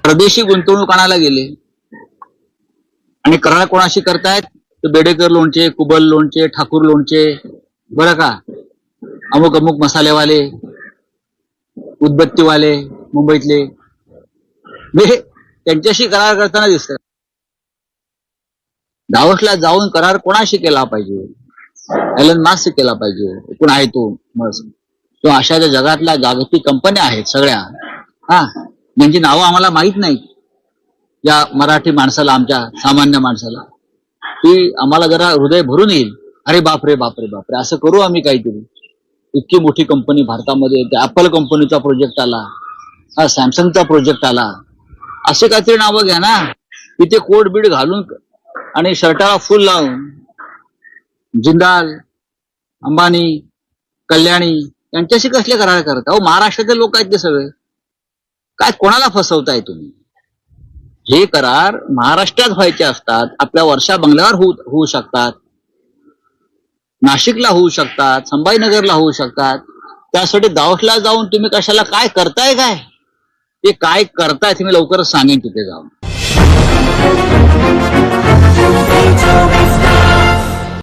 परदेशी गुंतवणूक आणायला गेले आणि करार कोणाशी करतायत? तर बेडेकर लोणचे, कुबल लोणचे, ठाकूर लोणचे, बरं का, अमुक अमुक मसालेवाले, उदबत्तीवाले मुंबईतले, त्यांच्याशी करार करताना दिसतात. दावोसला जाऊन करार कोणाशी केला पाहिजे? एलन मास्क केला पाहिजे. कोण आहे तो मस्क? तो अशा ज्या जगातल्या जागतिक कंपन्या आहेत सगळ्या, ज्यांची नावं आम्हाला माहित नाहीत, या मराठी माणसाला, आमच्या सामान्य माणसाला, ती आम्हाला जरा हृदय भरून येईल. अरे बापरे बापरे बापरे, असं करू आम्ही काहीतरी. इतकी मोठी कंपनी भारतामध्ये, त्या ऍपल कंपनीचा प्रोजेक्ट आला, सॅमसंगचा प्रोजेक्ट आला, असे काहीतरी नावं घ्या ना. तिथे कोट बीड घालून आणि शर्टाला फुल लावून जिंदाल, अंबानी, कल्याणी यांच्याशी कसले करार करता? महाराष्ट्रातील लोक आहेत ते सगळे. काय कोणाला फसवताय तुम्ही? हे करार महाराष्ट्रात व्हायचे असतात. आपल्या वर्षा बंगल्यावर होऊ शकतात, नाशिकला होऊ शकतात, संभाजीनगरला होऊ शकतात. त्यासाठी दावोसला जाऊन तुम्ही कशाला काय करताय? काय ते काय करताय ते मी लवकरच सांगेन तिथे जाऊन.